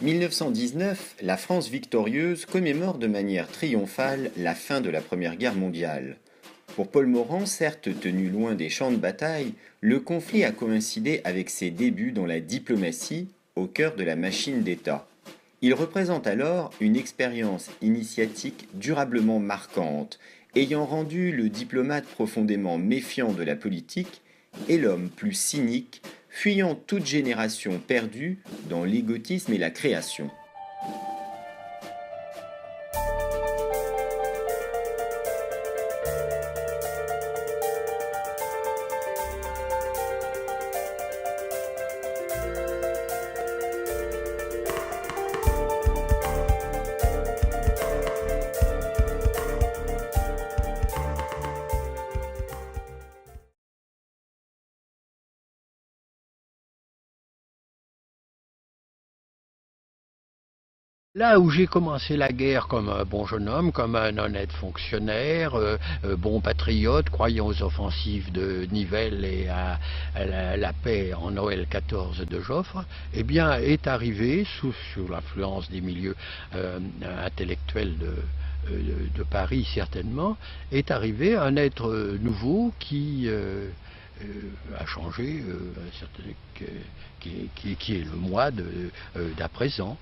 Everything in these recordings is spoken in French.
1919, la France victorieuse commémore de manière triomphale la fin de la Première Guerre mondiale. Pour Paul Morand, certes tenu loin des champs de bataille, le conflit a coïncidé avec ses débuts dans la diplomatie, au cœur de la machine d'État. Il représente alors une expérience initiatique durablement marquante, ayant rendu le diplomate profondément méfiant de la politique et l'homme plus cynique, fuyant toute génération perdue dans l'égotisme et la création. Là où j'ai commencé la guerre comme un bon jeune homme, comme un honnête fonctionnaire, bon patriote, croyant aux offensives de Nivelle et à la paix en Noël 14 de Joffre, eh bien est arrivé, sous l'influence des milieux intellectuels de Paris certainement, est arrivé un être nouveau qui a changé, qui est le moi d'à présent.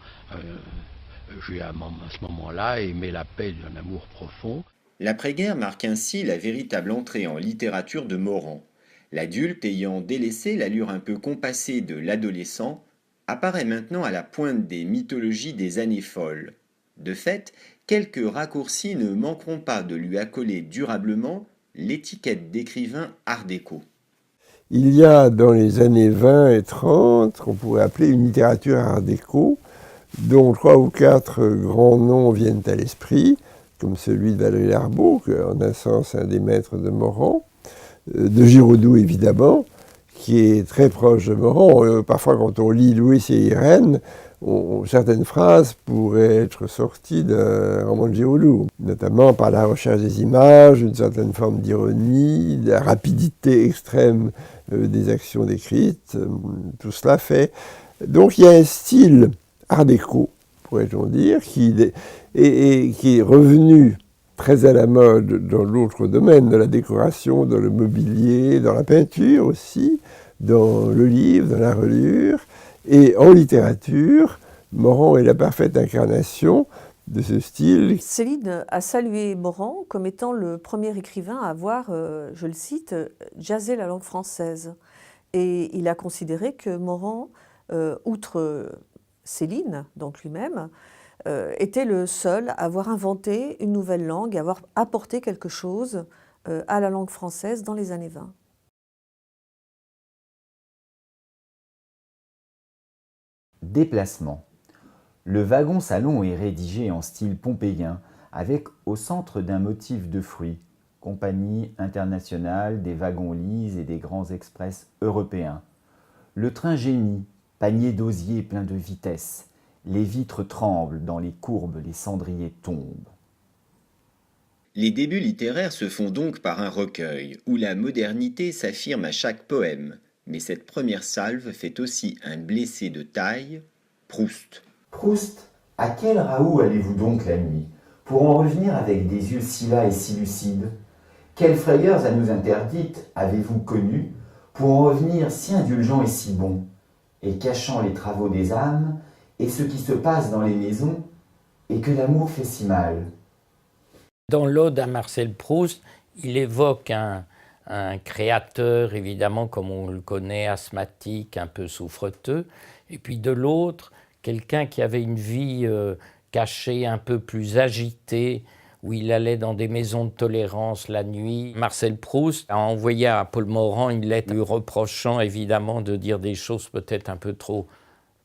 J'ai à ce moment-là aimé la paix d'un amour profond. L'après-guerre marque ainsi la véritable entrée en littérature de Morand. L'adulte ayant délaissé l'allure un peu compassée de l'adolescent, apparaît maintenant à la pointe des mythologies des années folles. De fait, quelques raccourcis ne manqueront pas de lui accoler durablement l'étiquette d'écrivain art déco. Il y a dans les années 20 et 30, qu'on pourrait appeler une littérature art déco, dont 3 ou 4 grands noms viennent à l'esprit, comme celui de Valéry Larbaud, qui est en un sens un des maîtres de Morand, de Giraudoux évidemment, qui est très proche de Morand. Parfois quand on lit Louis et Irène, certaines phrases pourraient être sorties d'un roman de Giraudoux, notamment par la recherche des images, une certaine forme d'ironie, de la rapidité extrême des actions décrites, tout cela fait. Donc il y a un style art déco, pourrait-on dire, qui est revenu très à la mode dans d'autres domaines, dans la décoration, dans le mobilier, dans la peinture aussi, dans le livre, dans la reliure. Et en littérature, Morand est la parfaite incarnation de ce style. Céline a salué Morand comme étant le premier écrivain à avoir, je le cite, jazzé la langue française. Et il a considéré que Morand, outre Céline, donc lui-même, était le seul à avoir inventé une nouvelle langue, à avoir apporté quelque chose à la langue française dans les années 20. Déplacement. Le wagon-salon est rédigé en style pompéien, avec au centre d'un motif de fruits, Compagnie internationale des wagons-lits et des grands express européens. Le train gémit, panier d'osier plein de vitesse. Les vitres tremblent, dans les courbes, les cendriers tombent. Les débuts littéraires se font donc par un recueil, où la modernité s'affirme à chaque poème. Mais cette première salve fait aussi un blessé de taille, Proust. Proust, à quel Raoult allez-vous donc la nuit, pour en revenir avec des yeux si las et si lucides? Quelles frayeurs à nous interdites avez-vous connues, pour en revenir si indulgent et si bon, et cachant les travaux des âmes, et ce qui se passe dans les maisons, et que l'amour fait si mal? Dans l'Ode à Marcel Proust, il évoque un créateur, évidemment, comme on le connaît, asthmatique, un peu souffreteux, et puis de l'autre, quelqu'un qui avait une vie cachée, un peu plus agitée, où il allait dans des maisons de tolérance la nuit. Marcel Proust a envoyé à Paul Morand une lettre lui reprochant, évidemment, de dire des choses peut-être un peu trop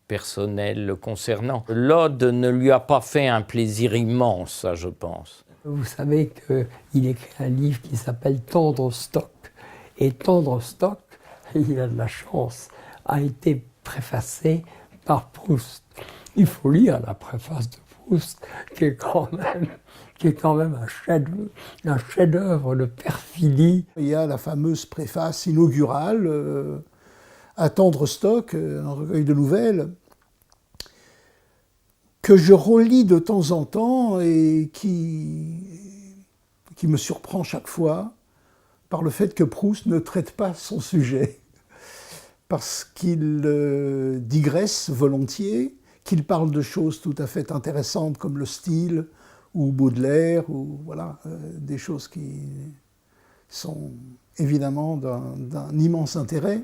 personnelles le concernant. L'Ode ne lui a pas fait un plaisir immense, ça, je pense. Vous savez qu'il écrit un livre qui s'appelle « Tendre stock ». Et « Tendre stock », il a de la chance, a été préfacé par Proust. Il faut lire la préface de Proust, qui est quand même un chef-d'œuvre de perfidie. Il y a la fameuse préface inaugurale à Tendre stock, un recueil de nouvelles, que je relis de temps en temps et qui me surprend chaque fois par le fait que Proust ne traite pas son sujet, parce qu'il digresse volontiers, qu'il parle de choses tout à fait intéressantes comme le style ou Baudelaire, ou voilà, des choses qui sont évidemment d'un immense intérêt,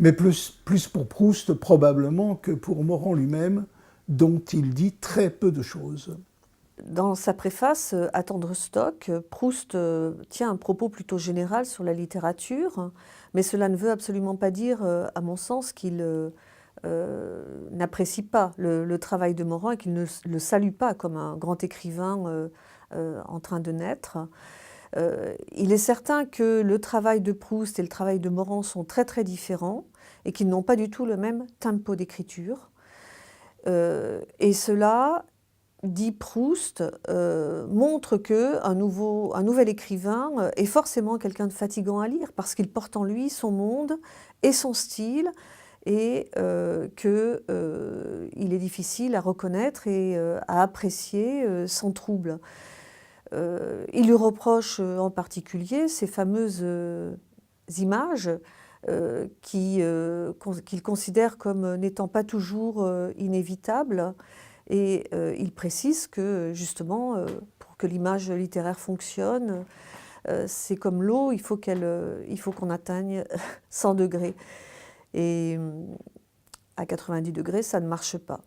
mais plus pour Proust probablement que pour Morand lui-même, dont il dit très peu de choses. Dans sa préface à Tendre Stock, Proust tient un propos plutôt général sur la littérature, mais cela ne veut absolument pas dire, à mon sens, qu'il n'apprécie pas le travail de Morand et qu'il ne le salue pas comme un grand écrivain en train de naître. Il est certain que le travail de Proust et le travail de Morand sont très très différents et qu'ils n'ont pas du tout le même tempo d'écriture. Et cela, dit Proust, montre qu'un nouvel écrivain est forcément quelqu'un de fatigant à lire parce qu'il porte en lui son monde et son style et qu'il est difficile à reconnaître et à apprécier sans trouble. Il lui reproche en particulier ces fameuses images qu'il considère comme n'étant pas toujours inévitables. Et il précise que justement, pour que l'image littéraire fonctionne, c'est comme l'eau, il faut qu'on atteigne 100 degrés. Et à 90 degrés, ça ne marche pas.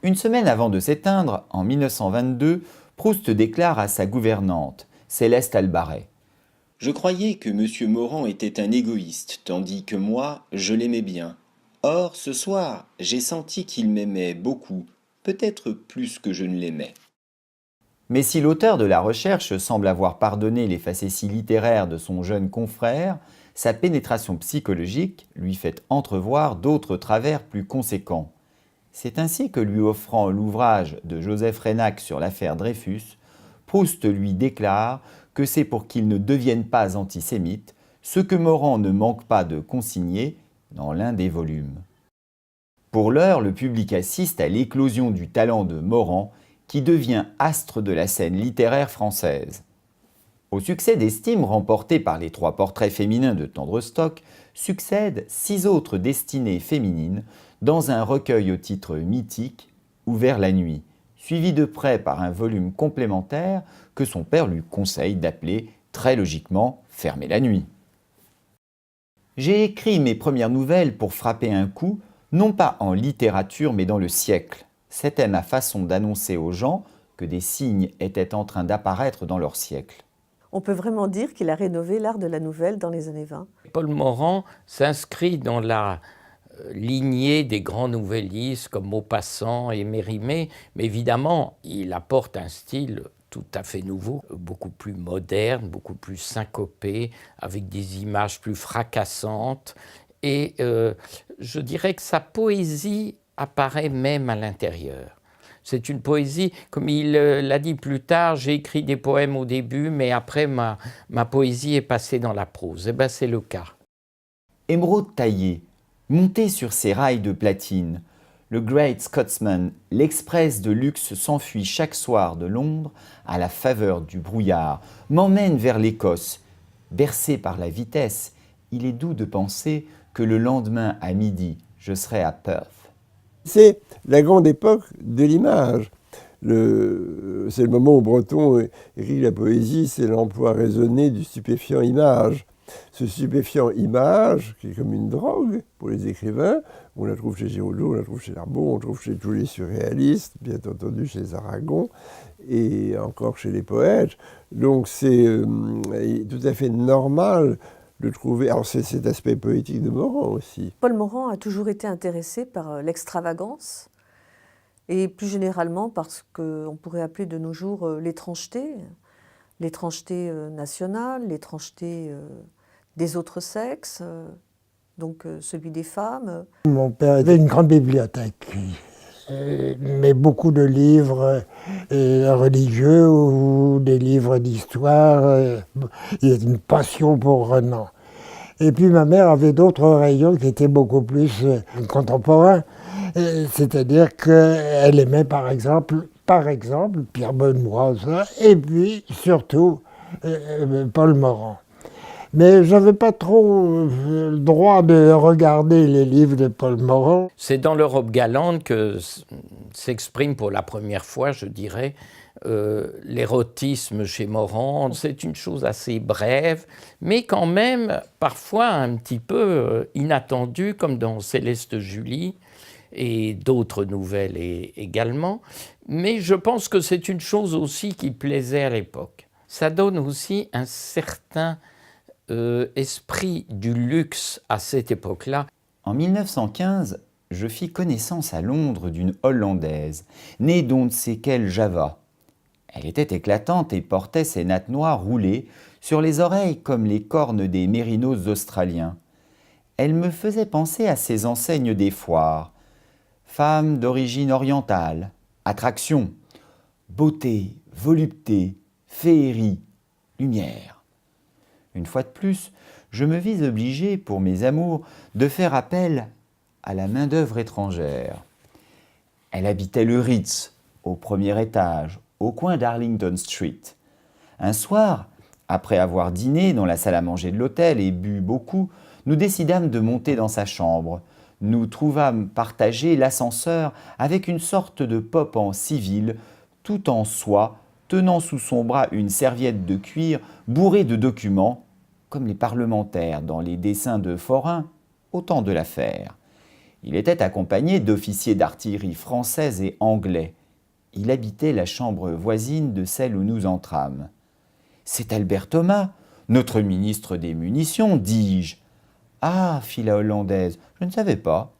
Une semaine avant de s'éteindre, en 1922, Proust déclare à sa gouvernante, Céleste Albaret: « Je croyais que M. Morand était un égoïste, tandis que moi, je l'aimais bien. Or, ce soir, j'ai senti qu'il m'aimait beaucoup, peut-être plus que je ne l'aimais. » Mais si l'auteur de la recherche semble avoir pardonné les facéties littéraires de son jeune confrère, sa pénétration psychologique lui fait entrevoir d'autres travers plus conséquents. C'est ainsi que, lui offrant l'ouvrage de Joseph Reynac sur l'affaire Dreyfus, Proust lui déclare que c'est pour qu'il ne devienne pas antisémite, ce que Morand ne manque pas de consigner dans l'un des volumes. Pour l'heure, le public assiste à l'éclosion du talent de Morand, qui devient astre de la scène littéraire française. Au succès d'estime remporté par les 3 portraits féminins de Tendre Stock, succèdent 6 autres destinées féminines dans un recueil au titre mythique, Ouvert la nuit, suivi de près par un volume complémentaire que son père lui conseille d'appeler très logiquement Fermer la nuit. J'ai écrit mes premières nouvelles pour frapper un coup, non pas en littérature mais dans le siècle. C'était ma façon d'annoncer aux gens que des signes étaient en train d'apparaître dans leur siècle. On peut vraiment dire qu'il a rénové l'art de la nouvelle dans les années 20. Paul Morand s'inscrit dans la lignée des grands nouvellistes comme Maupassant et Mérimée, mais évidemment, il apporte un style tout à fait nouveau, beaucoup plus moderne, beaucoup plus syncopé, avec des images plus fracassantes. Et je dirais que sa poésie apparaît même à l'intérieur. C'est une poésie, comme il l'a dit plus tard, j'ai écrit des poèmes au début, mais après ma poésie est passée dans la prose. Eh bien, c'est le cas. Émeraude taillée, monté sur ses rails de platine, le Great Scotsman, l'express de luxe s'enfuit chaque soir de Londres à la faveur du brouillard, m'emmène vers l'Écosse. Bercé par la vitesse, il est doux de penser que le lendemain à midi, je serai à Perth. C'est la grande époque de l'image. C'est le moment où Breton écrit la poésie, c'est l'emploi raisonné du stupéfiant image. Ce stupéfiant image, qui est comme une drogue pour les écrivains, on la trouve chez Giraudoux, on la trouve chez Lardon, on la trouve chez tous les surréalistes, bien entendu chez Aragon, et encore chez les poètes. Donc c'est tout à fait normal de trouver... Alors c'est cet aspect poétique de Morand aussi. Paul Morand a toujours été intéressé par l'extravagance, et plus généralement par ce qu'on pourrait appeler de nos jours l'étrangeté nationale, l'étrangeté des autres sexes, donc celui des femmes. Mon père avait une grande bibliothèque, mais beaucoup de livres religieux ou des livres d'histoire. Il y a une passion pour Renan. Et puis ma mère avait d'autres rayons qui étaient beaucoup plus contemporains. C'est-à-dire qu'elle aimait par exemple Pierre Benoît, et puis surtout Paul Morand. Mais je n'avais pas trop le droit de regarder les livres de Paul Morand. C'est dans l'Europe galante que s'exprime pour la première fois, je dirais, l'érotisme chez Morand. C'est une chose assez brève, mais quand même parfois un petit peu inattendue, comme dans Céleste Julie et d'autres nouvelles également. Mais je pense que c'est une chose aussi qui plaisait à l'époque. Ça donne aussi un certain esprit du luxe à cette époque-là. En 1915, je fis connaissance à Londres d'une Hollandaise, née d'on ne sait quel Java. Elle était éclatante et portait ses nattes noires roulées sur les oreilles comme les cornes des mérinos australiens. Elle me faisait penser à ces enseignes des foires. Femme d'origine orientale, attraction, beauté, volupté, féerie, lumière. Une fois de plus, je me vis obligé, pour mes amours, de faire appel à la main-d'œuvre étrangère. Elle habitait le Ritz, au premier étage, au coin d'Arlington Street. Un soir, après avoir dîné dans la salle à manger de l'hôtel et bu beaucoup, nous décidâmes de monter dans sa chambre. Nous trouvâmes partager l'ascenseur avec une sorte de pop en civil, tout en soie, tenant sous son bras une serviette de cuir bourrée de documents, comme les parlementaires dans les dessins de Forain, au temps de l'affaire. Il était accompagné d'officiers d'artillerie français et anglais. Il habitait la chambre voisine de celle où nous entrâmes. « C'est Albert Thomas, notre ministre des munitions, dis-je. »« Ah, fit la Hollandaise, je ne savais pas. »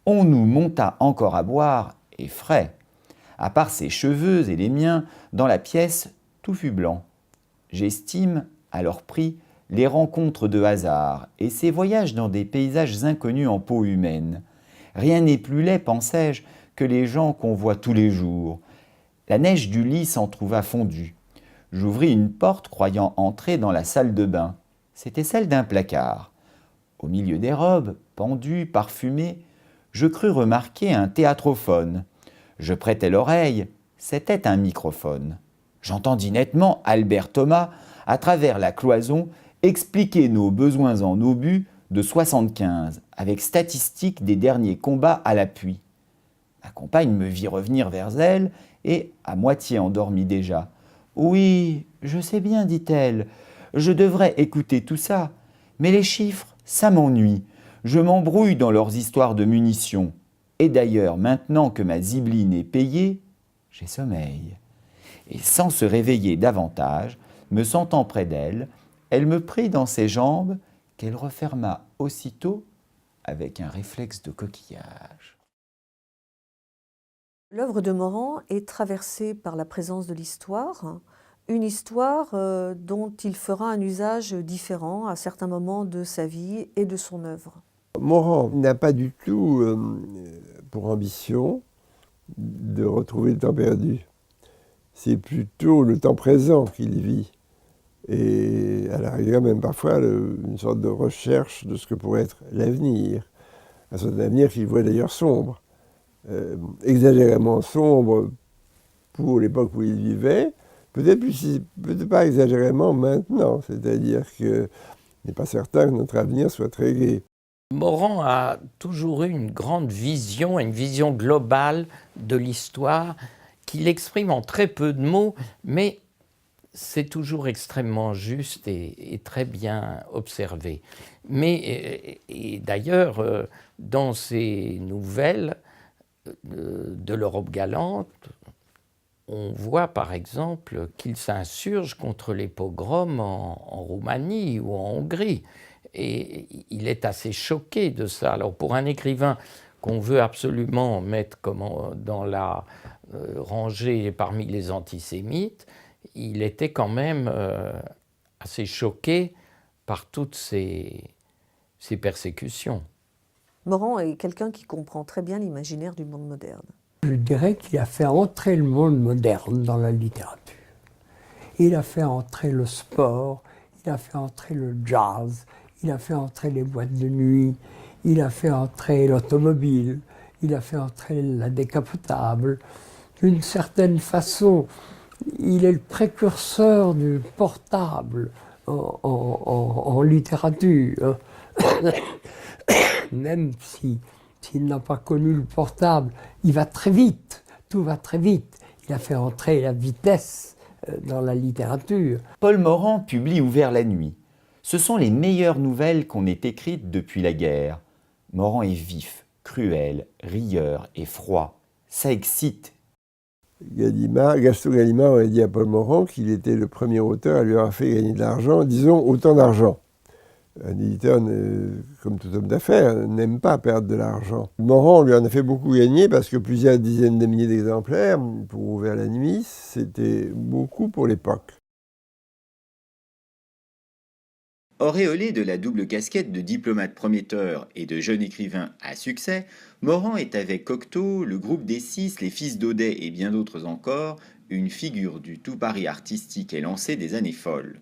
On nous monta encore à boire, et frais. À part ses cheveux et les miens, dans la pièce, tout fut blanc. J'estime, à leur prix, les rencontres de hasard et ces voyages dans des paysages inconnus en peau humaine. Rien n'est plus laid, pensais-je, que les gens qu'on voit tous les jours. La neige du lit s'en trouva fondue. J'ouvris une porte croyant entrer dans la salle de bain. C'était celle d'un placard. Au milieu des robes, pendues, parfumées, je crus remarquer un théâtrophone. Je prêtai l'oreille, c'était un microphone. J'entendis nettement Albert Thomas, à travers la cloison, expliquer nos besoins en obus de 75, avec statistiques des derniers combats à l'appui. Ma compagne me vit revenir vers elle, et, à moitié endormie déjà, « Oui, je sais bien, dit-elle, je devrais écouter tout ça, mais les chiffres, ça m'ennuie. Je m'embrouille dans leurs histoires de munitions. Et d'ailleurs, maintenant que ma zibeline est payée, j'ai sommeil. » Et sans se réveiller davantage, me sentant près d'elle, elle me prit dans ses jambes, qu'elle referma aussitôt avec un réflexe de coquillage. L'œuvre de Morand est traversée par la présence de l'histoire, une histoire dont il fera un usage différent à certains moments de sa vie et de son œuvre. Morand n'a pas du tout pour ambition de retrouver le temps perdu. C'est plutôt le temps présent qu'il vit. Et à la rigueur, même parfois, une sorte de recherche de ce que pourrait être l'avenir. Un sorte d'avenir qu'il voit d'ailleurs sombre. Exagérément sombre pour l'époque où il vivait, peut-être pas exagérément maintenant. C'est-à-dire qu'il n'est pas certain que notre avenir soit très gai. Morand a toujours eu une grande vision, une vision globale de l'histoire qu'il exprime en très peu de mots, mais c'est toujours extrêmement juste et très bien observé. Mais et d'ailleurs, dans ces nouvelles de l'Europe galante, on voit par exemple qu'il s'insurge contre les pogroms en Roumanie ou en Hongrie. Et il est assez choqué de ça. Alors pour un écrivain qu'on veut absolument mettre dans la rangée parmi les antisémites, il était quand même assez choqué par toutes ces persécutions. Morand est quelqu'un qui comprend très bien l'imaginaire du monde moderne. Je dirais qu'il a fait entrer le monde moderne dans la littérature. Il a fait entrer le sport, il a fait entrer le jazz, il a fait entrer les boîtes de nuit, il a fait entrer l'automobile, il a fait entrer la décapotable. D'une certaine façon, il est le précurseur du portable en littérature. Même s'il n'a pas connu le portable, il va très vite, tout va très vite. Il a fait entrer la vitesse dans la littérature. Paul Morand publie Ouvert la nuit. Ce sont les meilleures nouvelles qu'on ait écrites depuis la guerre. Morand est vif, cruel, rieur et froid. Ça excite. Gaston Gallimard aurait dit à Paul Morand qu'il était le premier auteur à lui avoir fait gagner de l'argent, disons autant d'argent. Un éditeur, comme tout homme d'affaires, n'aime pas perdre de l'argent. Morand lui en a fait beaucoup gagner parce que plusieurs dizaines de milliers d'exemplaires pour Ouvert la nuit, c'était beaucoup pour l'époque. Auréolé de la double casquette de diplomate prometteur et de jeune écrivain à succès, Morand est avec Cocteau, le groupe des Six, les Fils d'Audet et bien d'autres encore, une figure du tout Paris artistique et lancé des années folles.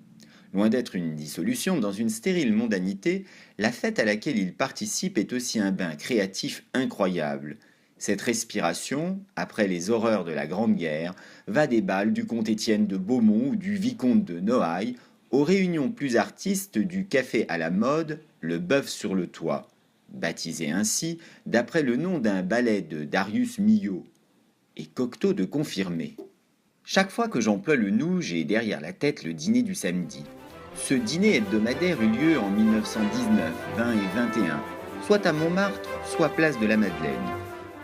Loin d'être une dissolution dans une stérile mondanité, la fête à laquelle il participe est aussi un bain créatif incroyable. Cette respiration, après les horreurs de la Grande Guerre, va des bals du comte Étienne de Beaumont ou du vicomte de Noailles, aux réunions plus artistes du café à la mode, le Bœuf sur le toit, baptisé ainsi d'après le nom d'un ballet de Darius Milhaud, et Cocteau de confirmer. Chaque fois que j'emploie le nous, j'ai derrière la tête le dîner du samedi. Ce dîner hebdomadaire eut lieu en 1919, 20 et 21, soit à Montmartre, soit place de la Madeleine.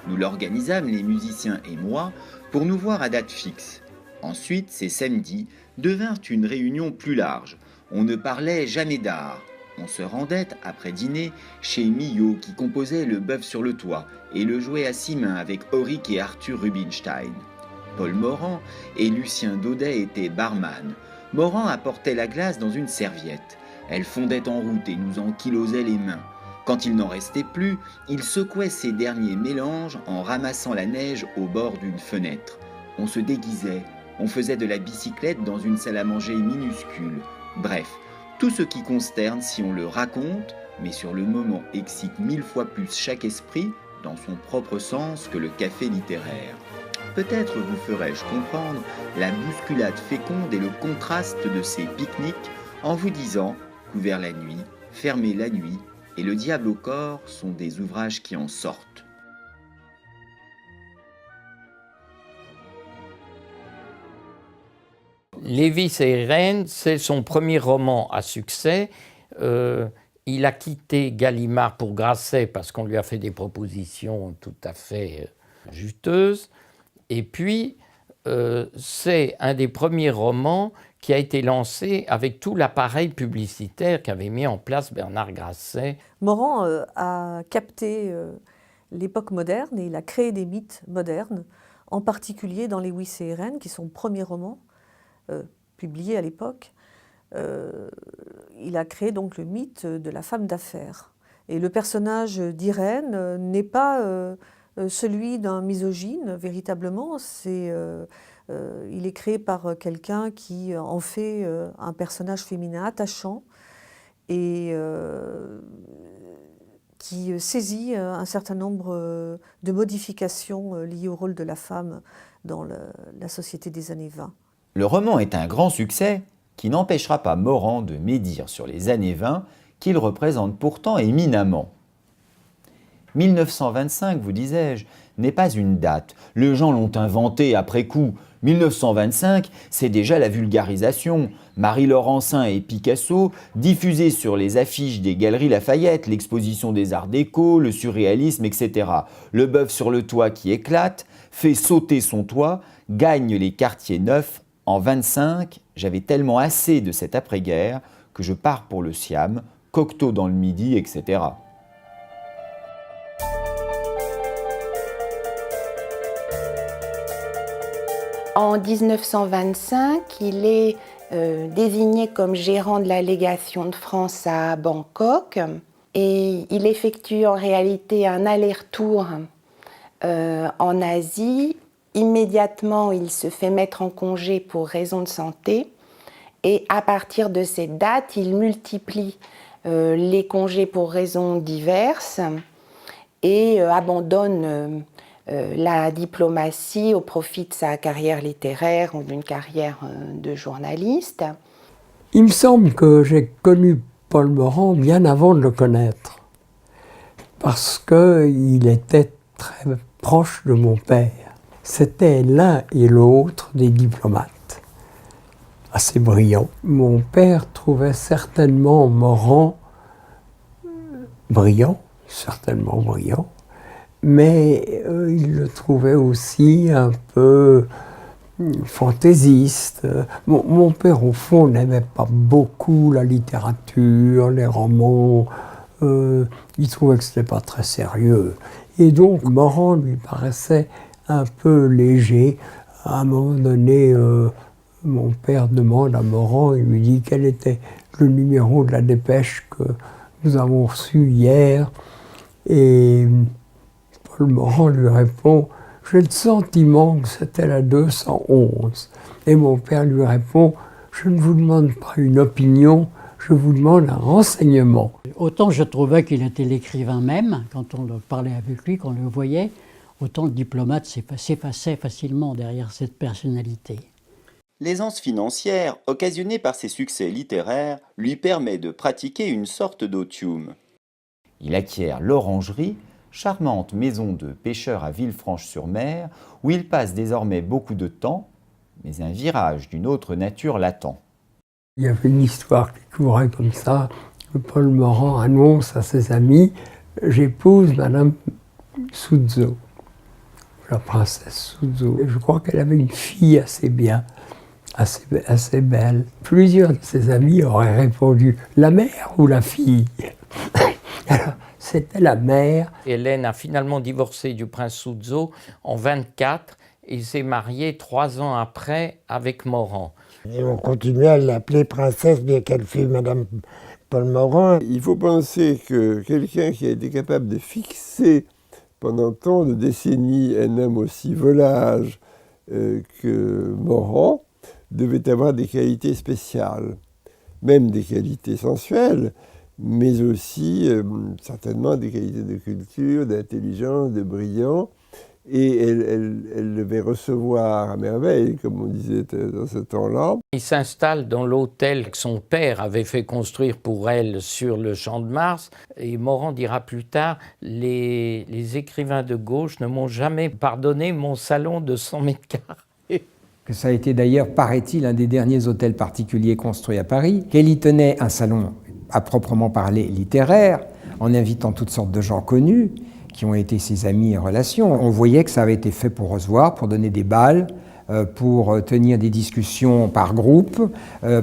Nous l'organisâmes, les musiciens et moi, pour nous voir à date fixe. Ensuite, ces samedis devinrent une réunion plus large. On ne parlait jamais d'art. On se rendait, après dîner, chez Milhaud qui composait le Bœuf sur le toit et le jouait à 6 mains avec Auric et Arthur Rubinstein. Paul Morand et Lucien Daudet étaient barman. Morand apportait la glace dans une serviette. Elle fondait en route et nous ankylosait les mains. Quand il n'en restait plus, il secouait ses derniers mélanges en ramassant la neige au bord d'une fenêtre. On se déguisait, on faisait de la bicyclette dans une salle à manger minuscule. Bref, tout ce qui consterne si on le raconte, mais sur le moment excite 1000 fois plus chaque esprit, dans son propre sens, que le café littéraire. Peut-être vous ferai-je comprendre la bousculade féconde et le contraste de ces pique-niques en vous disant qu'Ouvert la nuit, Fermé la nuit et Le diable au corps sont des ouvrages qui en sortent. Lévis et Rennes, c'est son premier roman à succès. Il a quitté Gallimard pour Grasset parce qu'on lui a fait des propositions tout à fait juteuses. Et puis, c'est un des premiers romans qui a été lancé avec tout l'appareil publicitaire qu'avait mis en place Bernard Grasset. Morand a capté l'époque moderne et il a créé des mythes modernes, en particulier dans Lévis et Rennes, qui sont son premier roman publié à l'époque. Il a créé donc le mythe de la femme d'affaires. Et le personnage d'Irène n'est pas celui d'un misogyne, véritablement. Il est créé par quelqu'un qui en fait un personnage féminin attachant et qui saisit un certain nombre de modifications liées au rôle de la femme dans la société des années 20. Le roman est un grand succès qui n'empêchera pas Morand de médire sur les années 20 qu'il représente pourtant éminemment. 1925, vous disais-je, n'est pas une date. Les gens l'ont inventé après coup. 1925, c'est déjà la vulgarisation. Marie Laurencin et Picasso diffusaient sur les affiches des galeries Lafayette l'exposition des arts déco, le surréalisme, etc. Le Bœuf sur le toit qui éclate, fait sauter son toit, gagne les quartiers neufs. En 25, j'avais tellement assez de cette après-guerre que je pars pour le Siam, Cocteau dans le Midi, etc. En 1925, il est désigné comme gérant de la légation de France à Bangkok et il effectue en réalité un aller-retour en Asie. Immédiatement, il se fait mettre en congé pour raison de santé et à partir de cette date, il multiplie les congés pour raisons diverses et abandonne la diplomatie au profit de sa carrière littéraire ou d'une carrière de journaliste. Il me semble que j'ai connu Paul Morand bien avant de le connaître, parce qu'il était très proche de mon père. C'était l'un et l'autre des diplomates, assez brillants. Mon père trouvait certainement Morand brillant, certainement brillant, mais il le trouvait aussi un peu fantaisiste. Mon père, au fond, n'aimait pas beaucoup la littérature, les romans. Il trouvait que ce n'était pas très sérieux. Et donc, Morand lui paraissait un peu léger. À un moment donné, mon père demande à Morand, il lui dit quel était le numéro de la dépêche que nous avons reçu hier. Et Paul Morand lui répond « J'ai le sentiment que c'était la 211 ». Et mon père lui répond « Je ne vous demande pas une opinion, je vous demande un renseignement ». Autant je trouvais qu'il était l'écrivain même, quand on parlait avec lui, qu'on le voyait, autant le diplomate s'effaçait facilement derrière cette personnalité. L'aisance financière, occasionnée par ses succès littéraires, lui permet de pratiquer une sorte d'otium. Il acquiert l'Orangerie, charmante maison de pêcheur à Villefranche-sur-Mer, où il passe désormais beaucoup de temps, mais un virage d'une autre nature l'attend. Il y avait une histoire qui courait comme ça. Paul Morand annonce à ses amis « J'épouse Madame Souzzo ». La princesse Souzzo. Et je crois qu'elle avait une fille assez bien, assez belle. Plusieurs de ses amis auraient répondu « la mère ou la fille ?» Alors, c'était la mère. Hélène a finalement divorcé du prince Souzzo en 24 et s'est mariée 3 ans après avec Morand. Et on continuait à l'appeler princesse, bien qu'elle fût Madame Paul Morand. Il faut penser que quelqu'un qui a été capable de fixer pendant tant de décennies un homme aussi volage que Morand devait avoir des qualités spéciales, même des qualités sensuelles, mais aussi certainement des qualités de culture, d'intelligence, de brillant. Et elle devait recevoir à merveille, comme on disait dans ce temps-là. Il s'installe dans l'hôtel que son père avait fait construire pour elle sur le Champ de Mars. Et Morand dira plus tard, les écrivains de gauche ne m'ont jamais pardonné mon salon de 100 mètres carrés. Que ça a été d'ailleurs, paraît-il, un des derniers hôtels particuliers construits à Paris, qu'elle y tenait un salon à proprement parler littéraire, en invitant toutes sortes de gens connus, qui ont été ses amis en relation. On voyait que ça avait été fait pour recevoir, pour donner des bals, pour tenir des discussions par groupe,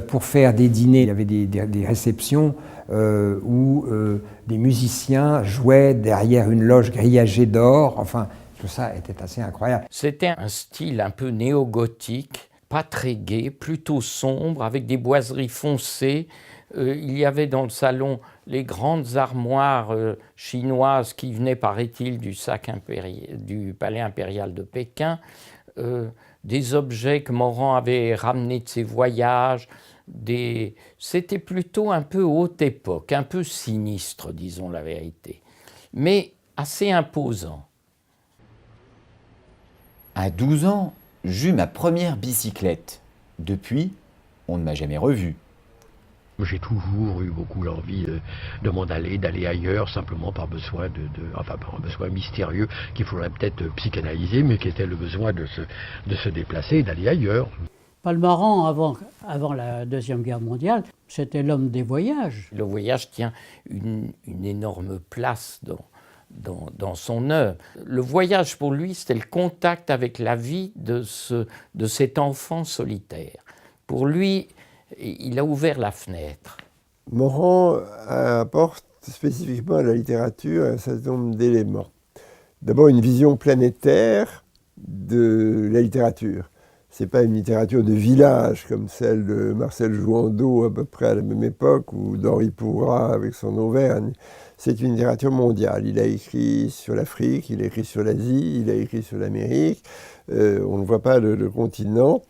pour faire des dîners. Il y avait des réceptions où des musiciens jouaient derrière une loge grillagée d'or. Enfin, tout ça était assez incroyable. C'était un style un peu néo-gothique, pas très gai, plutôt sombre, avec des boiseries foncées. Il y avait dans le salon les grandes armoires chinoises qui venaient, paraît-il, du palais impérial de Pékin, des objets que Morand avait ramenés de ses voyages. C'était plutôt un peu haute époque, un peu sinistre, disons la vérité, mais assez imposant. À 12 ans, j'eus ma première bicyclette. Depuis, on ne m'a jamais revu. J'ai toujours eu beaucoup l'envie de m'en aller, d'aller ailleurs, simplement par besoin par un besoin mystérieux qu'il faudrait peut-être psychanalyser, mais qui était le besoin de se déplacer et d'aller ailleurs. Paul Morand, avant la Deuxième Guerre mondiale, c'était l'homme des voyages. Le voyage tient une énorme place dans son œuvre. Le voyage, pour lui, c'était le contact avec la vie de cet enfant solitaire. Pour lui, il a ouvert la fenêtre. Morand apporte spécifiquement à la littérature un certain nombre d'éléments. D'abord, une vision planétaire de la littérature. Ce n'est pas une littérature de village comme celle de Marcel Jouandeau à peu près à la même époque, ou d'Henri Pourrat avec son Auvergne. C'est une littérature mondiale. Il a écrit sur l'Afrique, il a écrit sur l'Asie, il a écrit sur l'Amérique. On ne voit pas le continent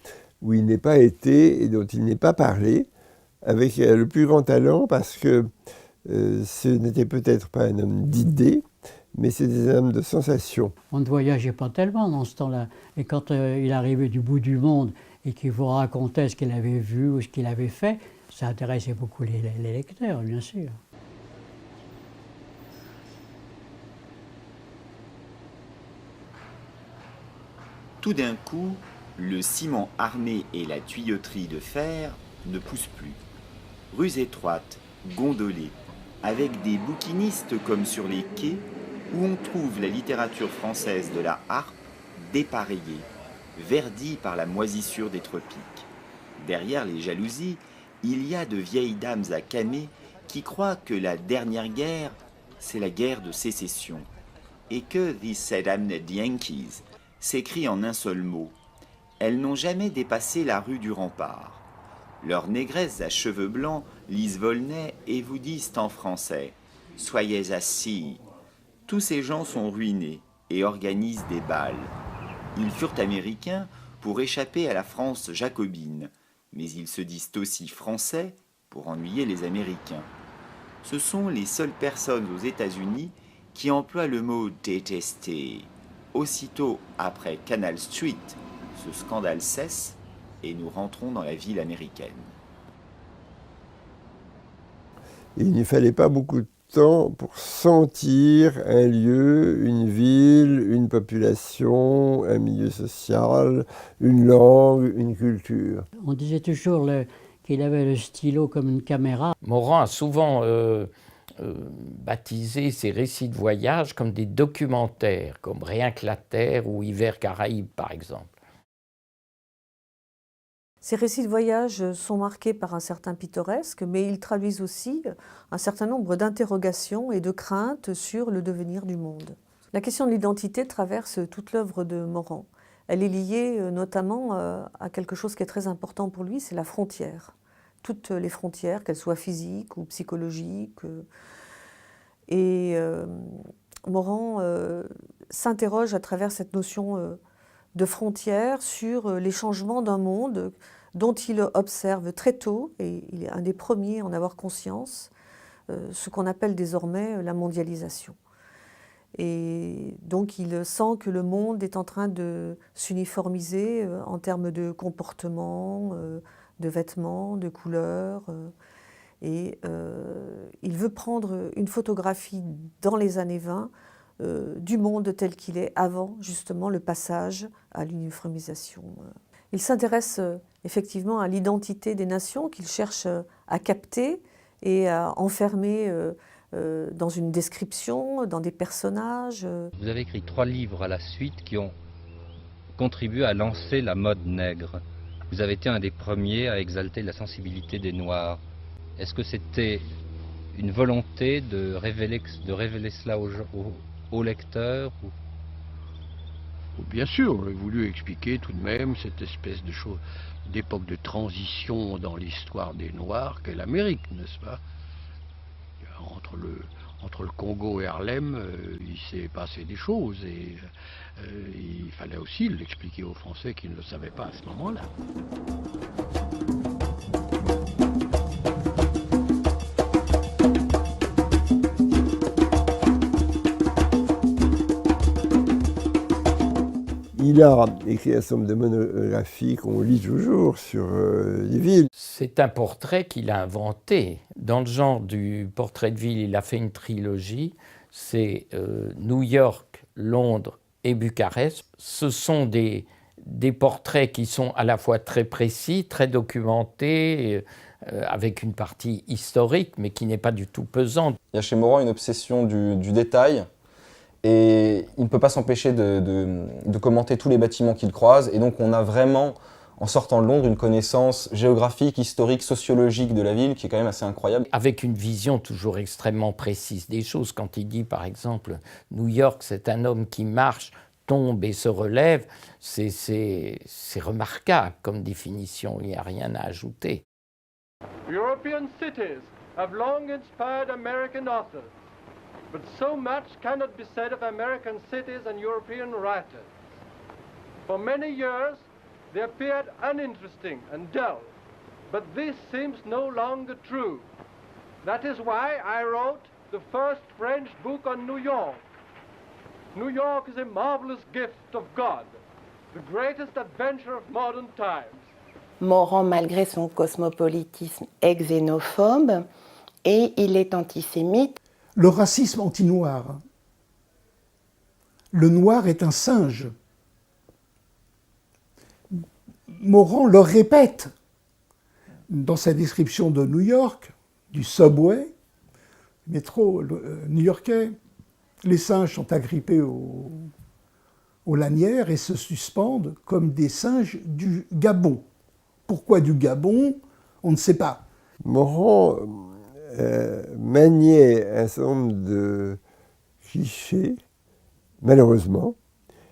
où il n'est pas été et dont il n'est pas parlé, avec le plus grand talent, parce que ce n'était peut-être pas un homme d'idées, mais c'est des âmes de sensation. On ne voyageait pas tellement dans ce temps-là. Et quand il arrivait du bout du monde et qu'il vous racontait ce qu'il avait vu ou ce qu'il avait fait, ça intéressait beaucoup les lecteurs, bien sûr. Tout d'un coup, le ciment armé et la tuyauterie de fer ne poussent plus. Rues étroites, gondolées, avec des bouquinistes comme sur les quais, où on trouve la littérature française de la harpe dépareillée, verdie par la moisissure des tropiques. Derrière les jalousies, il y a de vieilles dames à camer qui croient que la dernière guerre, c'est la guerre de sécession, et que « These said damned Yankees » s'écrit en un seul mot. Elles n'ont jamais dépassé la rue du Rempart. Leurs négresses à cheveux blancs lisent Volney et vous disent en français « Soyez assis ». Tous ces gens sont ruinés et organisent des bals. Ils furent américains pour échapper à la France jacobine, mais ils se disent aussi français pour ennuyer les Américains. Ce sont les seules personnes aux États-Unis qui emploient le mot « détester ». Aussitôt après Canal Street, ce scandale cesse et nous rentrons dans la ville américaine. Il ne fallait pas beaucoup de temps pour sentir un lieu, une ville, une population, un milieu social, une langue, une culture. On disait toujours qu'il avait le stylo comme une caméra. Morand a souvent baptisé ses récits de voyage comme des documentaires, comme Rien que la Terre ou Hiver Caraïbes par exemple. Ces récits de voyage sont marqués par un certain pittoresque, mais ils traduisent aussi un certain nombre d'interrogations et de craintes sur le devenir du monde. La question de l'identité traverse toute l'œuvre de Morand. Elle est liée notamment à quelque chose qui est très important pour lui, c'est la frontière. Toutes les frontières, qu'elles soient physiques ou psychologiques. Et Morand s'interroge à travers cette notion de frontière sur les changements d'un monde dont il observe très tôt, et il est un des premiers à en avoir conscience, ce qu'on appelle désormais la mondialisation. Et donc il sent que le monde est en train de s'uniformiser en termes de comportement, de vêtements, de couleurs. Et il veut prendre une photographie dans les années 20 du monde tel qu'il est avant justement le passage à l'uniformisation. Il s'intéresse effectivement à l'identité des nations qu'il cherche à capter et à enfermer dans une description, dans des personnages. Vous avez écrit 3 livres à la suite qui ont contribué à lancer la mode nègre. Vous avez été un des premiers à exalter la sensibilité des Noirs. Est-ce que c'était une volonté de révéler cela aux lecteurs ou... Bien sûr, on a voulu expliquer tout de même cette espèce de chose, d'époque de transition dans l'histoire des Noirs qu'est l'Amérique, n'est-ce pas? Entre le Congo et Harlem, il s'est passé des choses et il fallait aussi l'expliquer aux Français qui ne le savaient pas à ce moment-là. Il a écrit un certain nombre de monographies qu'on lit toujours sur les villes. C'est un portrait qu'il a inventé. Dans le genre du portrait de ville, il a fait une trilogie. C'est New York, Londres et Bucarest. Ce sont des portraits qui sont à la fois très précis, très documentés, avec une partie historique, mais qui n'est pas du tout pesante. Il y a chez Morand une obsession du détail. Et il ne peut pas s'empêcher de commenter tous les bâtiments qu'il croise. Et donc on a vraiment, en sortant de Londres, une connaissance géographique, historique, sociologique de la ville qui est quand même assez incroyable. Avec une vision toujours extrêmement précise des choses. Quand il dit par exemple « New York, c'est un homme qui marche, tombe et se relève », c'est remarquable comme définition, il n'y a rien à ajouter. European cities have long inspired American authors. But so much cannot be said of American cities and European writers. For many years, they appeared uninteresting and dull, but this seems no longer true. That is why I wrote the first French book on New York, New York is a marvelous gift of God, the greatest adventure of modern times. Morand, malgré son cosmopolitisme, est xénophobe et il est antisémite. Le racisme anti-noir. Le noir est un singe. Morand le répète dans sa description de New York, du subway, métro new-yorkais. Les singes sont agrippés aux lanières et se suspendent comme des singes du Gabon. Pourquoi du Gabon? On ne sait pas. Morand maniait un certain nombre de clichés, malheureusement,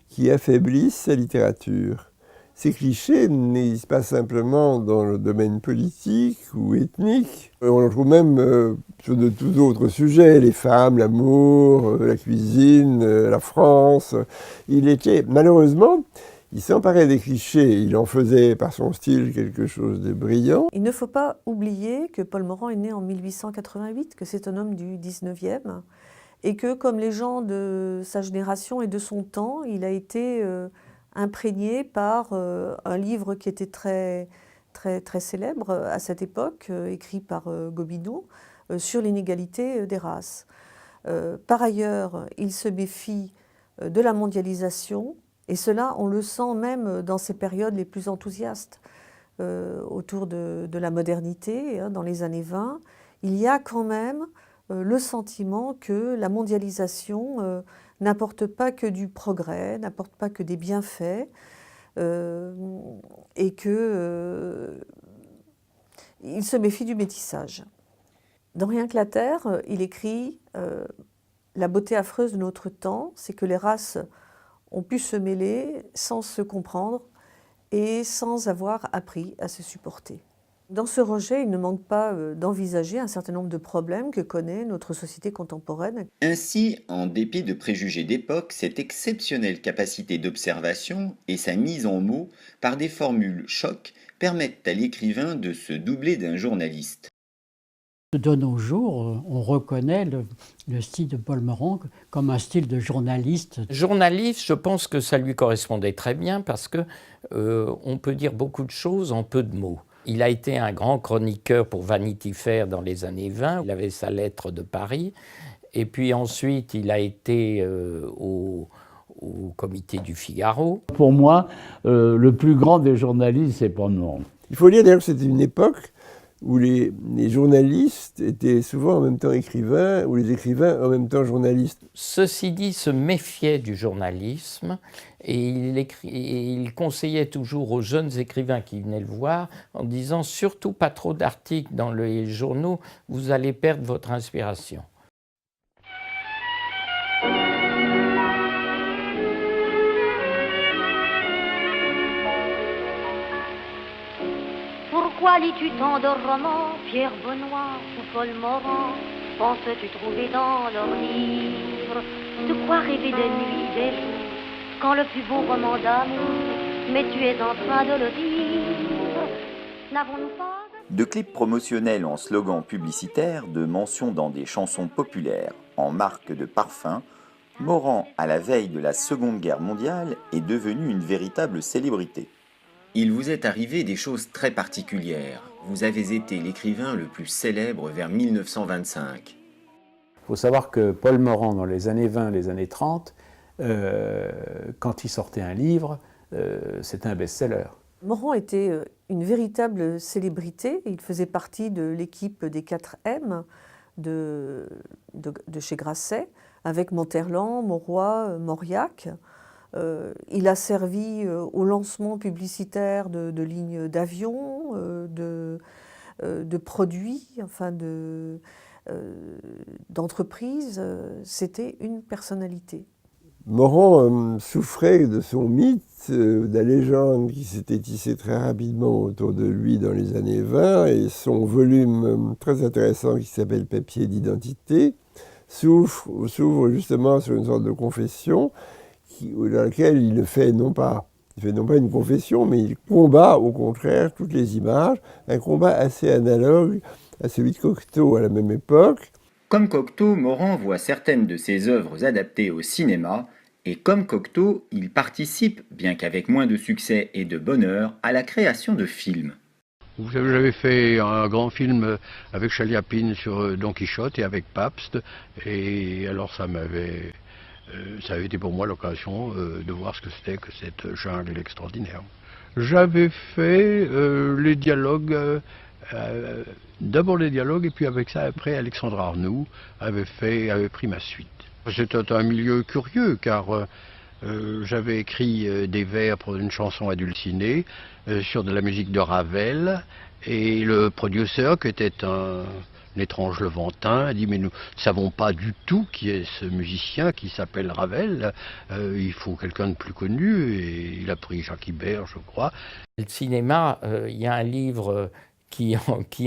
qui affaiblissent sa littérature. Ces clichés n'existent pas simplement dans le domaine politique ou ethnique. On en trouve même sur de tous autres sujets, les femmes, l'amour, la cuisine, la France. Malheureusement, il s'emparait des clichés, il en faisait par son style quelque chose de brillant. Il ne faut pas oublier que Paul Morand est né en 1888, que c'est un homme du 19e, et que comme les gens de sa génération et de son temps, il a été imprégné par un livre qui était très célèbre à cette époque, écrit par Gobineau, sur l'inégalité des races. Par ailleurs, il se méfie de la mondialisation, et cela, on le sent même dans ces périodes les plus enthousiastes, autour de la modernité, dans les années 20. Il y a quand même le sentiment que la mondialisation n'apporte pas que du progrès, n'apporte pas que des bienfaits, et que il se méfie du métissage. Dans Rien que la Terre, il écrit « La beauté affreuse de notre temps, c'est que les races ont pu se mêler sans se comprendre et sans avoir appris à se supporter ». Dans ce rejet, il ne manque pas d'envisager un certain nombre de problèmes que connaît notre société contemporaine. Ainsi, en dépit de préjugés d'époque, cette exceptionnelle capacité d'observation et sa mise en mots par des formules chocs permettent à l'écrivain de se doubler d'un journaliste. De nos jours, on reconnaît le style de Paul Morand comme un style de journaliste. Journaliste, je pense que ça lui correspondait très bien parce que on peut dire beaucoup de choses en peu de mots. Il a été un grand chroniqueur pour Vanity Fair dans les années 20. Il avait sa lettre de Paris. Et puis ensuite, il a été au comité du Figaro. Pour moi, le plus grand des journalistes, c'est Paul Morand. Il faut dire d'ailleurs que c'était une époque où les journalistes étaient souvent en même temps écrivains, ou les écrivains en même temps journalistes. Ceci dit, se méfiait du journalisme et il conseillait toujours aux jeunes écrivains qui venaient le voir en disant « surtout pas trop d'articles dans les journaux, vous allez perdre votre inspiration ». Pourquoi lis-tu tant de romans, Pierre Benoît ou Paul Morand? Penses-tu trouver dans leurs livres de quoi rêver de nuit, des jours, quand le plus beau roman d'amour, mais tu es en train de le dire? N'avons-nous pas De clips promotionnels en slogans publicitaires, de mentions dans des chansons populaires, en marque de parfum, Morand, à la veille de la Seconde Guerre mondiale, est devenu une véritable célébrité. Il vous est arrivé des choses très particulières. Vous avez été l'écrivain le plus célèbre vers 1925. Il faut savoir que Paul Morand, dans les années 20, les années 30, quand il sortait un livre, c'était un best-seller. Morand était une véritable célébrité. Il faisait partie de l'équipe des 4M de chez Grasset, avec Monterland, Mauroy, Mauriac. Il a servi au lancement publicitaire de lignes d'avions, de produits, enfin d'entreprises. C'était une personnalité. Morand souffrait de son mythe, de la légende qui s'était tissée très rapidement autour de lui dans les années 20, et son volume très intéressant qui s'appelle Papier d'identité s'ouvre justement sur une sorte de confession dans laquelle il ne fait non pas une confession, mais il combat au contraire toutes les images, un combat assez analogue à celui de Cocteau à la même époque. Comme Cocteau, Morand voit certaines de ses œuvres adaptées au cinéma Et comme Cocteau, il participe, bien qu'avec moins de succès et de bonheur, à la création de films. Vous savez, j'avais fait un grand film avec Chaliapine sur Don Quichotte et avec Pabst, et alors ça avait été pour moi l'occasion de voir ce que c'était que cette jungle extraordinaire. J'avais fait les dialogues, d'abord les dialogues, et puis avec ça, après, Alexandre Arnoux avait pris ma suite. C'était un milieu curieux, car j'avais écrit des vers pour une chanson à Dulcinée sur de la musique de Ravel, et le producteur, qui était un étrange Levantin, a dit « mais nous ne savons pas du tout qui est ce musicien qui s'appelle Ravel, il faut quelqu'un de plus connu », et il a pris Jacques Ibert, je crois. Le cinéma, il y a un livre qui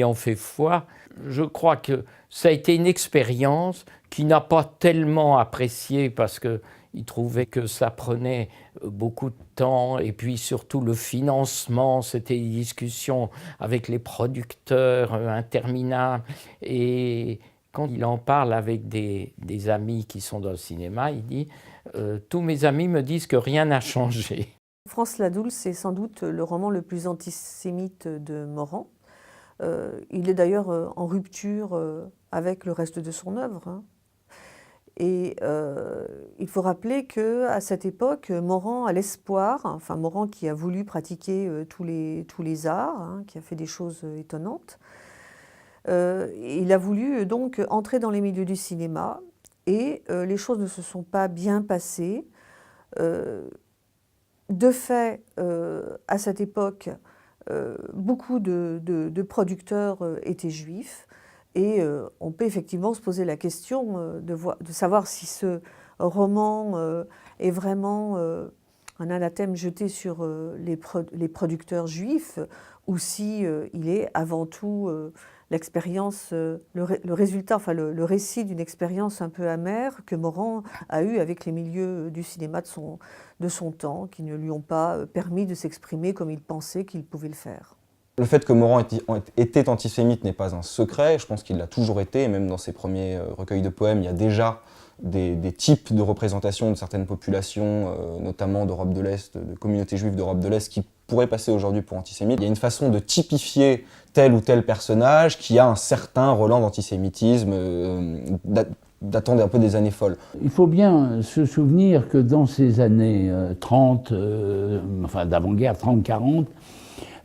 en fait foi. Je crois que ça a été une expérience qu'il n'a pas tellement appréciée parce qu'il trouvait que ça prenait beaucoup de temps, et puis surtout le financement, c'était des discussions avec les producteurs interminables. Et quand il en parle avec des amis qui sont dans le cinéma, il dit « Tous mes amis me disent que rien n'a changé ». France Ladoul, c'est sans doute le roman le plus antisémite de Morand. Il est d'ailleurs en rupture avec le reste de son œuvre, hein. Et il faut rappeler qu'à cette époque, Morand a l'espoir, enfin Morand qui a voulu pratiquer tous les arts, hein, qui a fait des choses étonnantes, il a voulu donc entrer dans les milieux du cinéma, et les choses ne se sont pas bien passées. De fait, à cette époque, beaucoup de producteurs étaient juifs, et on peut effectivement se poser la question de savoir si ce roman est vraiment un anathème jeté sur les producteurs juifs, ou si il est avant tout l'expérience, le résultat, enfin le récit d'une expérience un peu amère que Morand a eue avec les milieux du cinéma de son temps, qui ne lui ont pas permis de s'exprimer comme il pensait qu'il pouvait le faire. Le fait que Morand était antisémite n'est pas un secret, je pense qu'il l'a toujours été, et même dans ses premiers recueils de poèmes, il y a déjà des types de représentation de certaines populations, notamment d'Europe de l'Est, de communautés juives d'Europe de l'Est, qui pourraient passer aujourd'hui pour antisémites. Il y a une façon de typifier tel ou tel personnage qui a un certain relent d'antisémitisme datant un peu des années folles. Il faut bien se souvenir que dans ces années 30, enfin d'avant-guerre, 30-40,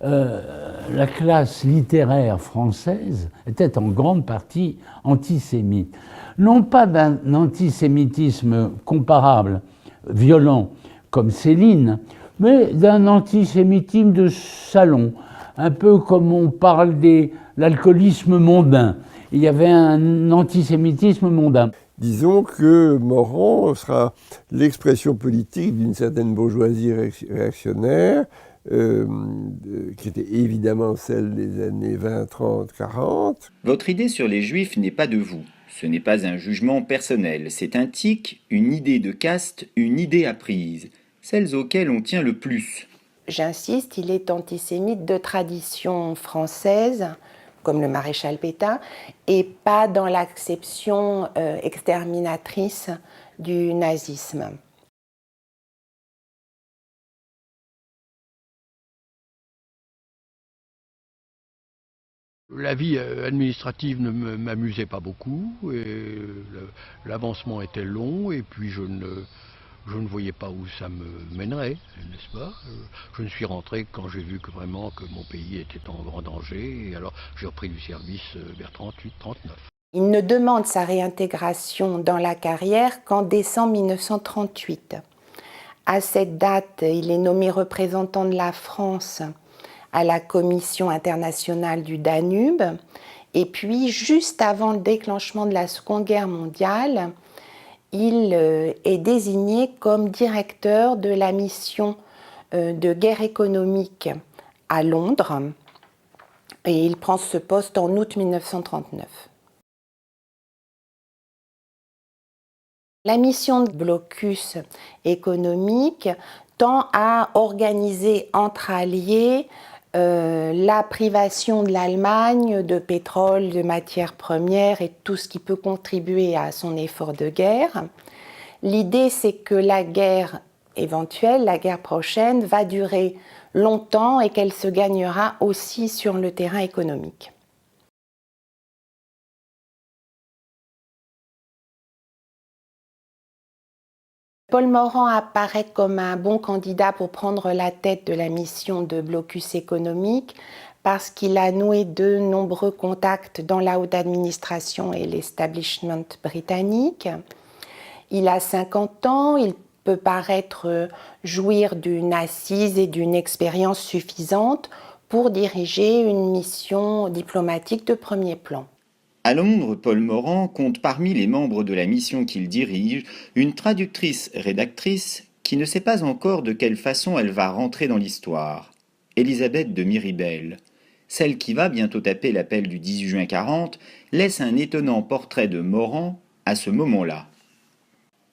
la classe littéraire française était en grande partie antisémite. Non pas d'un antisémitisme comparable, violent, comme Céline, mais d'un antisémitisme de salon, un peu comme on parle de l'alcoolisme mondain. Il y avait un antisémitisme mondain. Disons que Morand sera l'expression politique d'une certaine bourgeoisie réactionnaire, qui était évidemment celle des années 20, 30, 40. Votre idée sur les Juifs n'est pas de vous. Ce n'est pas un jugement personnel, c'est un tic, une idée de caste, une idée apprise, celles auxquelles on tient le plus. J'insiste, il est antisémite de tradition française, comme le maréchal Pétain, et pas dans l'acception exterminatrice du nazisme. La vie administrative ne m'amusait pas beaucoup, et l'avancement était long, et puis je ne voyais pas où ça me mènerait, n'est-ce pas? Je ne suis rentré quand j'ai vu que vraiment que mon pays était en grand danger, et alors j'ai repris du service vers 38-39. Il ne demande sa réintégration dans la carrière qu'en décembre 1938. À cette date, il est nommé représentant de la France à la Commission internationale du Danube. Et puis, juste avant le déclenchement de la Seconde Guerre mondiale, il est désigné comme directeur de la mission de guerre économique à Londres. Et il prend ce poste en août 1939. La mission de blocus économique tend à organiser entre alliés la privation de l'Allemagne de pétrole, de matières premières et tout ce qui peut contribuer à son effort de guerre, L'idée, c'est que la guerre éventuelle, la guerre prochaine, va durer longtemps et qu'elle se gagnera aussi sur le terrain économique. Paul Morand apparaît comme un bon candidat pour prendre la tête de la mission de blocus économique parce qu'il a noué de nombreux contacts dans la haute administration et l'establishment britannique. Il a 50 ans, il peut paraître jouir d'une assise et d'une expérience suffisante pour diriger une mission diplomatique de premier plan. À Londres, Paul Morand compte parmi les membres de la mission qu'il dirige une traductrice-rédactrice qui ne sait pas encore de quelle façon elle va rentrer dans l'histoire, Elisabeth de Miribel. Celle qui va bientôt taper l'appel du 18 juin 40 laisse un étonnant portrait de Morand à ce moment-là.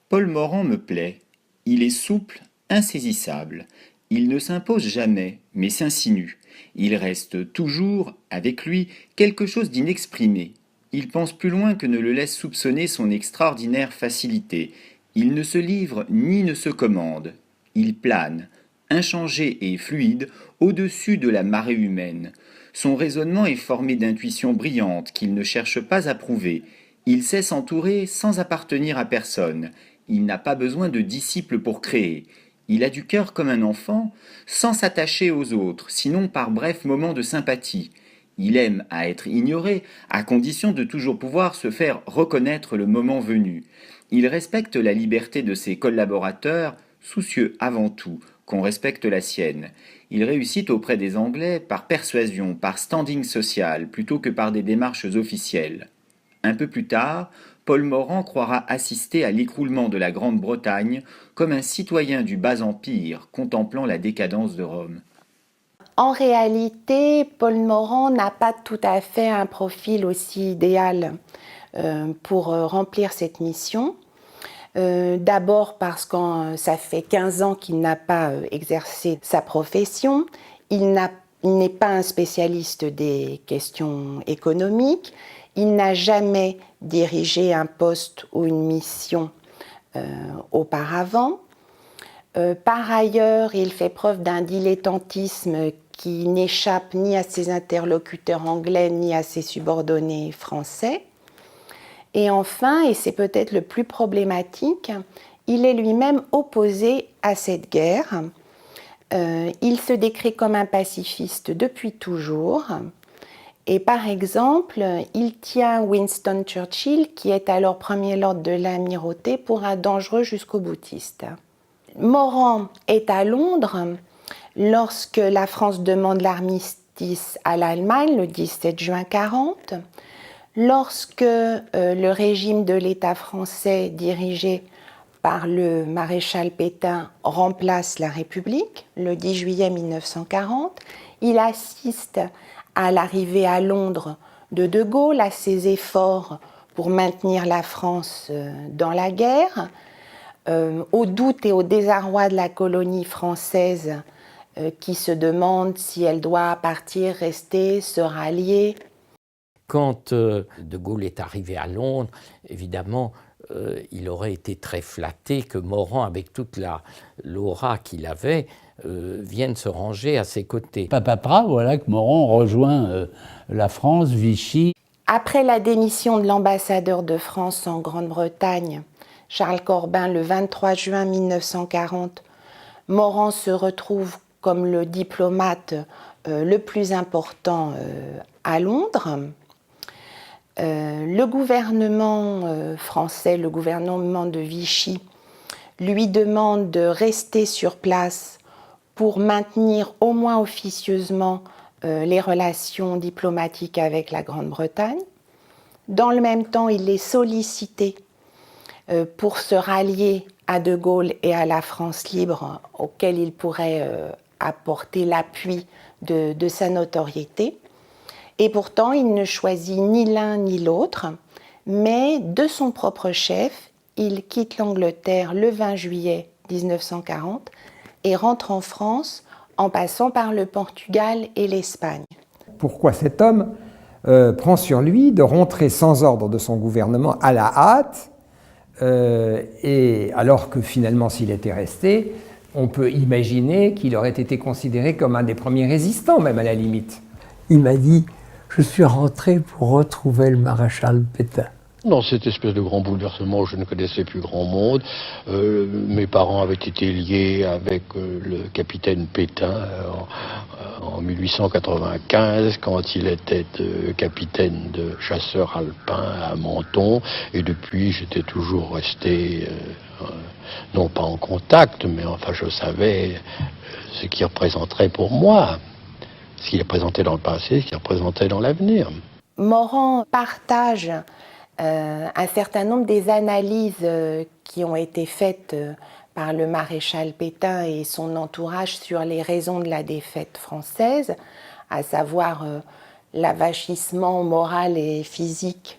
Paul Morand me plaît. Il est souple, insaisissable. Il ne s'impose jamais, mais s'insinue. Il reste toujours, avec lui, quelque chose d'inexprimé. Il pense plus loin que ne le laisse soupçonner son extraordinaire facilité. Il ne se livre ni ne se commande. Il plane, inchangé et fluide, au-dessus de la marée humaine. Son raisonnement est formé d'intuitions brillantes qu'il ne cherche pas à prouver. Il sait s'entourer sans appartenir à personne. Il n'a pas besoin de disciples pour créer. Il a du cœur comme un enfant, sans s'attacher aux autres, sinon par brefs moments de sympathie. Il aime à être ignoré, à condition de toujours pouvoir se faire reconnaître le moment venu. Il respecte la liberté de ses collaborateurs, soucieux avant tout qu'on respecte la sienne. Il réussit auprès des Anglais par persuasion, par standing social, plutôt que par des démarches officielles. Un peu plus tard, Paul Morand croira assister à l'écroulement de la Grande-Bretagne comme un citoyen du Bas-Empire contemplant la décadence de Rome. En réalité, Paul Morand n'a pas tout à fait un profil aussi idéal pour remplir cette mission. D'abord parce que ça fait 15 ans qu'il n'a pas exercé sa profession. Il n'est pas un spécialiste des questions économiques. Il n'a jamais dirigé un poste ou une mission auparavant. Par ailleurs, il fait preuve d'un dilettantisme qui n'échappe ni à ses interlocuteurs anglais ni à ses subordonnés français. Et enfin, et c'est peut-être le plus problématique, il est lui-même opposé à cette guerre. Il se décrit comme un pacifiste depuis toujours. Et par exemple, il tient Winston Churchill, qui est alors premier lord de l'Amirauté, pour un dangereux jusqu'au boutiste. Morand est à Londres lorsque la France demande l'armistice à l'Allemagne le 17 juin 40, lorsque le régime de l'État français dirigé par le maréchal Pétain remplace la République le 10 juillet 1940, il assiste à l'arrivée à Londres de Gaulle, à ses efforts pour maintenir la France dans la guerre, au doute et au désarroi de la colonie française qui se demande si elle doit partir, rester, se rallier. Quand de Gaulle est arrivé à Londres, évidemment, il aurait été très flatté que Morand, avec toute l'aura qu'il avait, vienne se ranger à ses côtés. Papapra, voilà que Morand rejoint la France, Vichy. Après la démission de l'ambassadeur de France en Grande-Bretagne, Charles Corbin, le 23 juin 1940, Morand se retrouve comme le diplomate le plus important à Londres. Le gouvernement français, le gouvernement de Vichy, lui demande de rester sur place pour maintenir au moins officieusement les relations diplomatiques avec la Grande-Bretagne. Dans le même temps, il est sollicité pour se rallier à De Gaulle et à la France libre, auquel il pourrait apporter l'appui de sa notoriété. Et pourtant, il ne choisit ni l'un ni l'autre, mais de son propre chef, il quitte l'Angleterre le 20 juillet 1940 et rentre en France en passant par le Portugal et l'Espagne. Pourquoi cet homme prend sur lui de rentrer sans ordre de son gouvernement à la hâte Et alors que finalement, s'il était resté, on peut imaginer qu'il aurait été considéré comme un des premiers résistants, même à la limite. Il m'a dit « Je suis rentré pour retrouver le maréchal Pétain ». Dans cette espèce de grand bouleversement, je ne connaissais plus grand monde. Mes parents avaient été liés avec le capitaine Pétain en 1895, quand il était capitaine de chasseurs alpins à Menton. Et depuis, j'étais toujours resté, non pas en contact, mais enfin je savais ce qu'il représenterait pour moi, ce qu'il représentait dans le passé, ce qu'il représentait dans l'avenir. Morand partage un certain nombre des analyses qui ont été faites par le maréchal Pétain et son entourage sur les raisons de la défaite française, à savoir l'avachissement moral et physique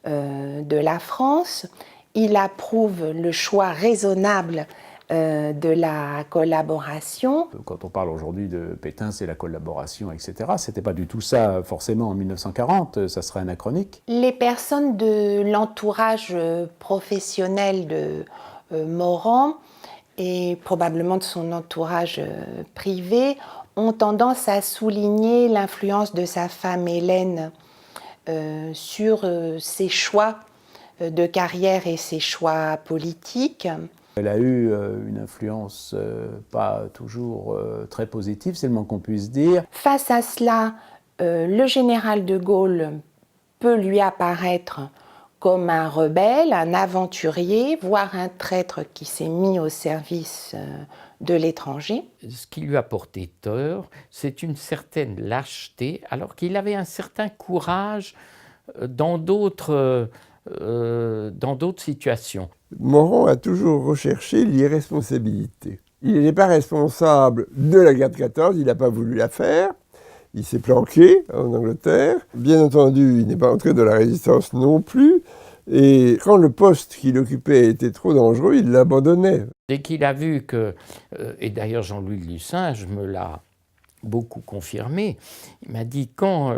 de la France. Il approuve le choix raisonnable de la collaboration. Quand on parle aujourd'hui de Pétain, c'est la collaboration, etc. C'était pas du tout ça forcément en 1940, ça serait anachronique. Les personnes de l'entourage professionnel de Morand et probablement de son entourage privé ont tendance à souligner l'influence de sa femme Hélène sur ses choix de carrière et ses choix politiques. Elle a eu une influence pas toujours très positive, c'est le moins qu'on puisse dire. Face à cela, le général de Gaulle peut lui apparaître comme un rebelle, un aventurier, voire un traître qui s'est mis au service de l'étranger. Ce qui lui a porté tort, c'est une certaine lâcheté, alors qu'il avait un certain courage dans d'autres situations. Morand a toujours recherché l'irresponsabilité. Il n'est pas responsable de la guerre de 14, il n'a pas voulu la faire. Il s'est planqué en Angleterre. Bien entendu, il n'est pas entré dans la résistance non plus. Et quand le poste qu'il occupait était trop dangereux, il l'abandonnait. Dès qu'il a vu que, et d'ailleurs Jean-Louis de Lucinge me l'a beaucoup confirmé, il m'a dit quand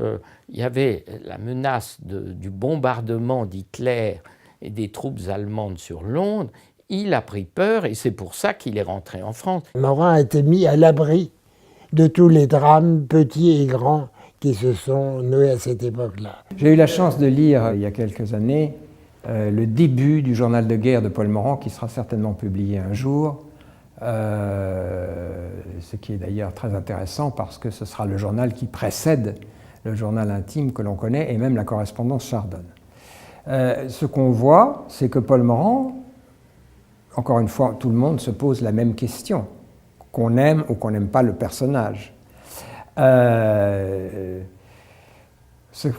il y avait la menace du bombardement d'Hitler et des troupes allemandes sur Londres, il a pris peur et c'est pour ça qu'il est rentré en France. Morand a été mis à l'abri de tous les drames, petits et grands, qui se sont noués à cette époque-là. J'ai eu la chance de lire, il y a quelques années, le début du journal de guerre de Paul Morand, qui sera certainement publié un jour, ce qui est d'ailleurs très intéressant parce que ce sera le journal qui précède le journal intime que l'on connaît et même la correspondance Chardonne. Ce qu'on voit, c'est que Paul Morand, encore une fois, tout le monde se pose la même question, qu'on aime ou qu'on n'aime pas le personnage. Ce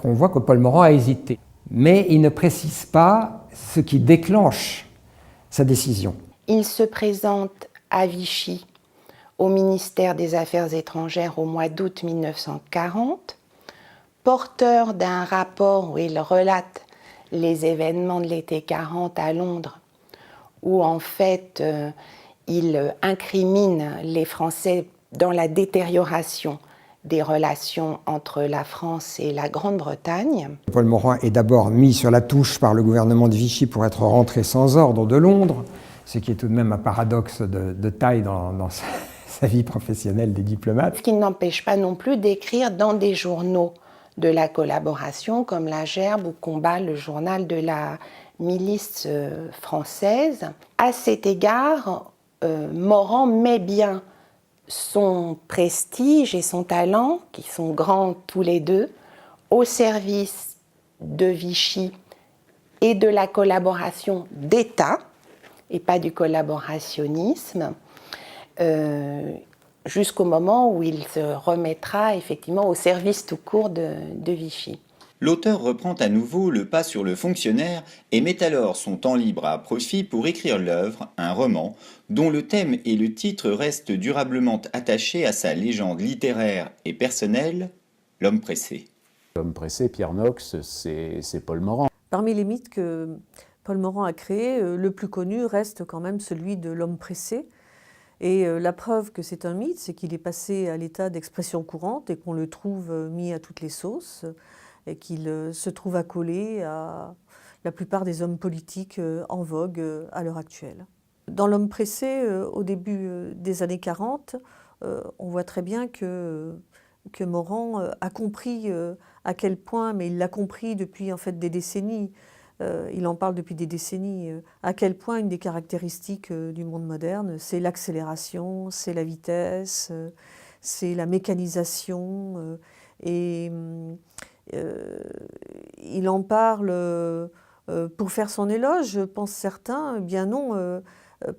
qu'on voit que Paul Morand a hésité, mais il ne précise pas ce qui déclenche sa décision. Il se présente à Vichy, au ministère des Affaires étrangères au mois d'août 1940, porteur d'un rapport où il relate les événements de l'été 40 à Londres, où en fait il incrimine les Français dans la détérioration des relations entre la France et la Grande-Bretagne. Paul Morand est d'abord mis sur la touche par le gouvernement de Vichy pour être rentré sans ordre de Londres, ce qui est tout de même un paradoxe de taille dans sa vie professionnelle des diplomates. Ce qui n'empêche pas non plus d'écrire dans des journaux de la collaboration comme La Gerbe ou Combat, le journal de la milice française. À cet égard, Morand met bien son prestige et son talent, qui sont grands tous les deux, au service de Vichy et de la collaboration d'État, et pas du collaborationnisme, jusqu'au moment où il se remettra effectivement au service tout court de Vichy. L'auteur reprend à nouveau le pas sur le fonctionnaire et met alors son temps libre à profit pour écrire l'œuvre, un roman, dont le thème et le titre restent durablement attachés à sa légende littéraire et personnelle, L'homme pressé. L'homme pressé, Pierre Knox, c'est Paul Morand. Parmi les mythes que Paul Morand a créés, le plus connu reste quand même celui de l'homme pressé. Et la preuve que c'est un mythe, c'est qu'il est passé à l'état d'expression courante et qu'on le trouve mis à toutes les sauces et qu'il se trouve accolé à la plupart des hommes politiques en vogue à l'heure actuelle. Dans L'homme pressé, au début des années 40, on voit très bien que Morand a compris à quel point, mais il l'a compris depuis en fait des décennies, il en parle depuis des décennies, à quel point une des caractéristiques du monde moderne, c'est l'accélération, c'est la vitesse, c'est la mécanisation. Et il en parle pour faire son éloge, pensent certains. Eh bien non,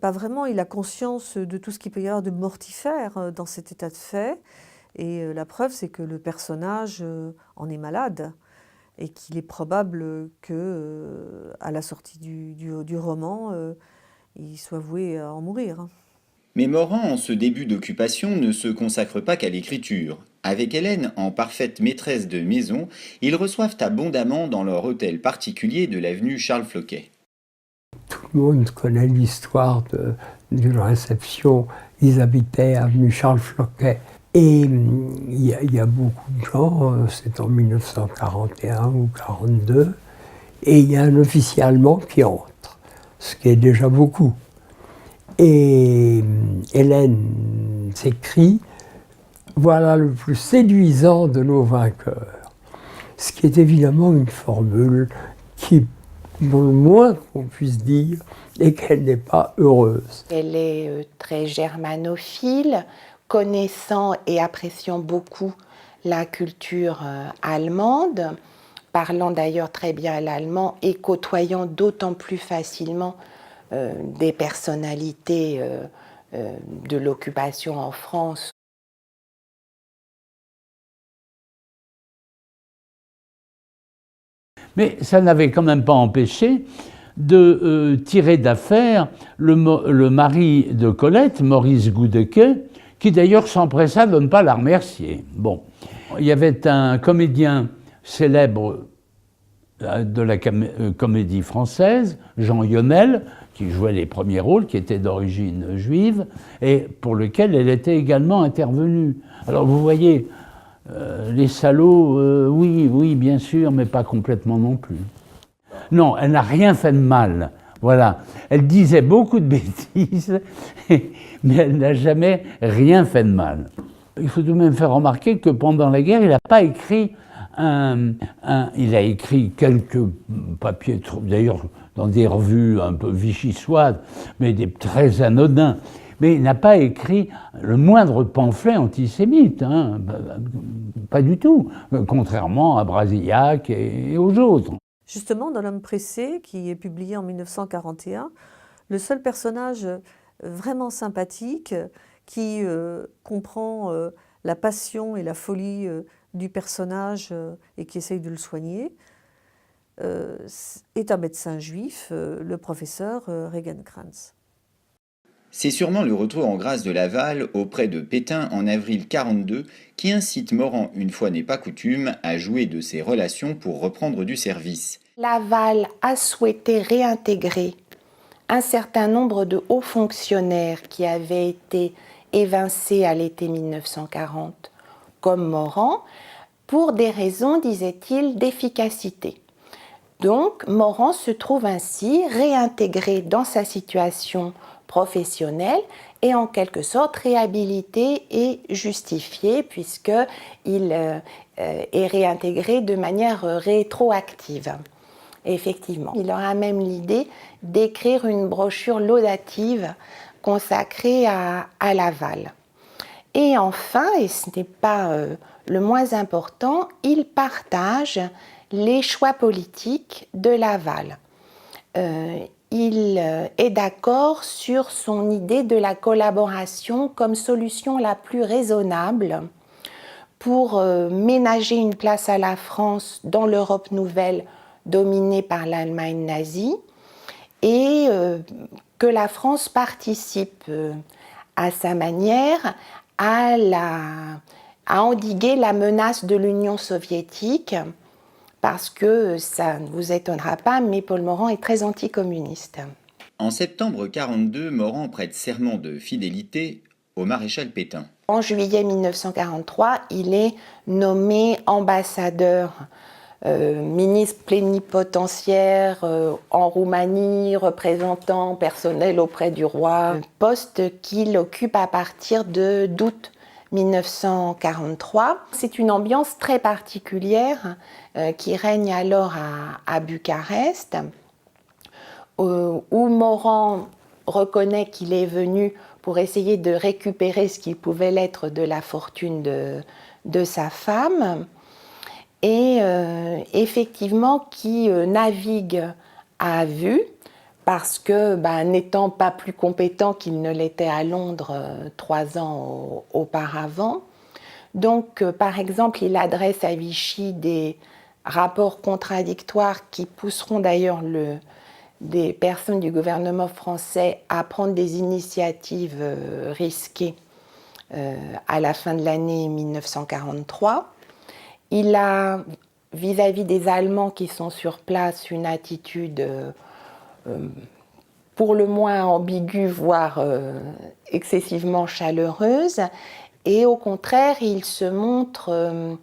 pas vraiment. Il a conscience de tout ce qu'il peut y avoir de mortifère dans cet état de fait. Et la preuve, c'est que le personnage en est malade et qu'il est probable que, à la sortie du roman, il soit voué à en mourir. Mais Morand, en ce début d'occupation, ne se consacre pas qu'à l'écriture. Avec Hélène, en parfaite maîtresse de maison, ils reçoivent abondamment dans leur hôtel particulier de l'avenue Charles Floquet. Tout le monde connaît l'histoire d'une réception. Ils habitaient avenue Charles Floquet. Et il y a beaucoup de gens, c'est en 1941 ou 1942, et il y a un officier allemand qui entre, ce qui est déjà beaucoup. Et Hélène s'écrie « Voilà le plus séduisant de nos vainqueurs », ce qui est évidemment une formule qui, pour le moins qu'on puisse dire, est qu'elle n'est pas heureuse. Elle est très germanophile, connaissant et appréciant beaucoup la culture allemande, parlant d'ailleurs très bien l'allemand et côtoyant d'autant plus facilement des personnalités de l'occupation en France. Mais ça n'avait quand même pas empêché de tirer d'affaire le mari de Colette, Maurice Goudeke, qui d'ailleurs s'empressa de ne pas la remercier. Bon, il y avait un comédien célèbre de la comédie française, Jean Yonel, qui jouait les premiers rôles, qui était d'origine juive, et pour lequel elle était également intervenue. Alors vous voyez, les salauds, oui, bien sûr, mais pas complètement non plus. Non, elle n'a rien fait de mal. Voilà, elle disait beaucoup de bêtises, mais elle n'a jamais rien fait de mal. Il faut tout de même faire remarquer que pendant la guerre, il n'a pas écrit il a écrit quelques papiers, d'ailleurs dans des revues un peu vichysoises, mais très anodins. Mais il n'a pas écrit le moindre pamphlet antisémite, hein, pas du tout, contrairement à Brasillac et aux autres. Justement, dans L'homme pressé, qui est publié en 1941, le seul personnage vraiment sympathique qui comprend la passion et la folie du personnage et qui essaye de le soigner est un médecin juif, le professeur Regenkrantz. C'est sûrement le retour en grâce de Laval auprès de Pétain en avril 1942 qui incite Morand, une fois n'est pas coutume, à jouer de ses relations pour reprendre du service. Laval a souhaité réintégrer un certain nombre de hauts fonctionnaires qui avaient été évincés à l'été 1940, comme Morand, pour des raisons, disait-il, d'efficacité. Donc, Morand se trouve ainsi réintégré dans sa situation professionnelle et en quelque sorte réhabilité et justifié puisqu'il est réintégré de manière rétroactive. Effectivement, il aura même l'idée d'écrire une brochure laudative consacrée à Laval. Et enfin, et ce n'est pas le moins important, il partage les choix politiques de Laval. Il est d'accord sur son idée de la collaboration comme solution la plus raisonnable pour ménager une place à la France dans l'Europe nouvelle dominée par l'Allemagne nazie et que la France participe à sa manière à endiguer la menace de l'Union soviétique, parce que ça ne vous étonnera pas, mais Paul Morand est très anticommuniste. En septembre 1942, Morand prête serment de fidélité au maréchal Pétain. En juillet 1943, il est nommé ambassadeur ministre plénipotentiaire en Roumanie, représentant personnel auprès du roi, poste qu'il occupe à partir d'août 1943. C'est une ambiance très particulière qui règne alors à Bucarest, où Morand reconnaît qu'il est venu pour essayer de récupérer ce qu'il pouvait l'être de la fortune de sa femme, et effectivement qui navigue à vue, parce que, n'étant pas plus compétent qu'il ne l'était à Londres 3 ans auparavant, donc par exemple il adresse à Vichy des rapports contradictoires qui pousseront d'ailleurs des personnes du gouvernement français à prendre des initiatives risquées à la fin de l'année 1943. Il a, vis-à-vis des Allemands qui sont sur place, une attitude pour le moins ambiguë, voire excessivement chaleureuse. Et au contraire, il se montre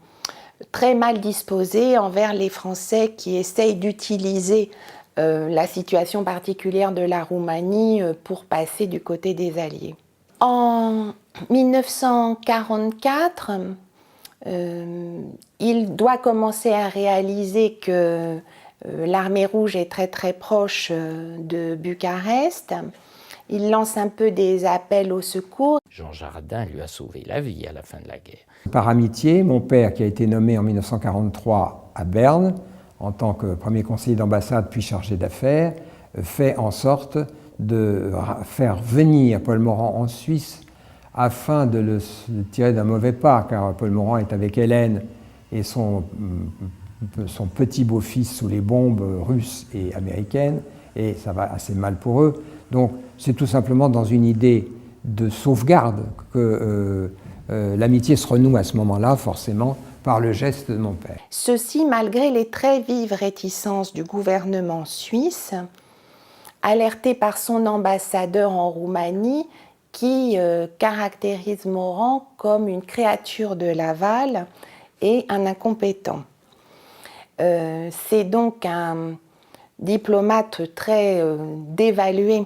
très mal disposé envers les Français qui essayent d'utiliser la situation particulière de la Roumanie pour passer du côté des Alliés. En 1944, il doit commencer à réaliser que l'armée rouge est très très proche de Bucarest. Il lance un peu des appels au secours. Jean Jardin lui a sauvé la vie à la fin de la guerre. Par amitié, mon père, qui a été nommé en 1943 à Berne, en tant que premier conseiller d'ambassade puis chargé d'affaires, fait en sorte de faire venir Paul Morand en Suisse afin de le tirer d'un mauvais pas, car Paul Morand est avec Hélène et son petit beau-fils sous les bombes russes et américaines, et ça va assez mal pour eux. Donc c'est tout simplement dans une idée de sauvegarde que l'amitié se renoue à ce moment-là, forcément, par le geste de mon père. Ceci malgré les très vives réticences du gouvernement suisse, alerté par son ambassadeur en Roumanie, qui caractérise Morand comme une créature de Laval et un incompétent. C'est donc un diplomate très dévalué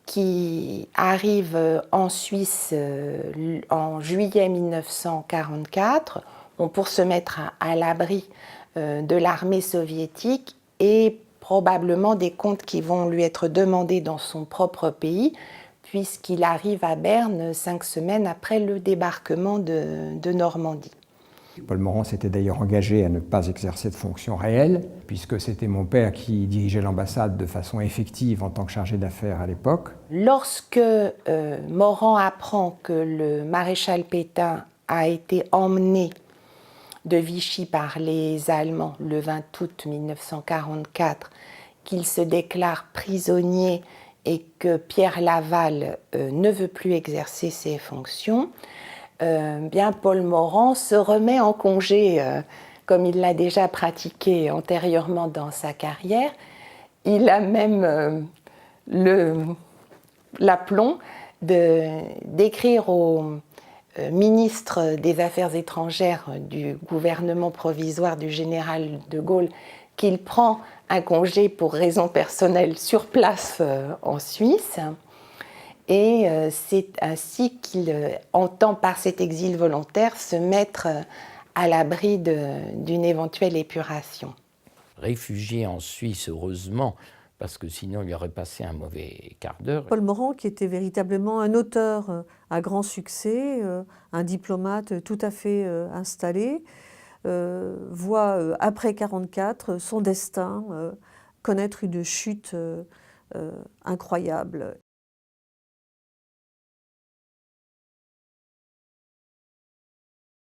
qui arrive en Suisse en juillet 1944 pour se mettre à l'abri de l'armée soviétique et probablement des comptes qui vont lui être demandés dans son propre pays, puisqu'il arrive à Berne 5 semaines après le débarquement de Normandie. Paul Morand s'était d'ailleurs engagé à ne pas exercer de fonction réelle, puisque c'était mon père qui dirigeait l'ambassade de façon effective en tant que chargé d'affaires à l'époque. Lorsque Morand apprend que le maréchal Pétain a été emmené de Vichy par les Allemands le 20 août 1944, qu'il se déclare prisonnier et que Pierre Laval ne veut plus exercer ses fonctions, bien Paul Morand se remet en congé, comme il l'a déjà pratiqué antérieurement dans sa carrière. Il a même l'aplomb d'écrire au ministre des Affaires étrangères du gouvernement provisoire du général de Gaulle qu'il prend un congé pour raisons personnelles sur place en Suisse. Et c'est ainsi qu'il entend, par cet exil volontaire, se mettre à l'abri d'une éventuelle épuration. Réfugié en Suisse, heureusement, parce que sinon il aurait passé un mauvais quart d'heure. Paul Morand, qui était véritablement un auteur à grand succès, un diplomate tout à fait installé, voit après 1944 son destin connaître une chute incroyable.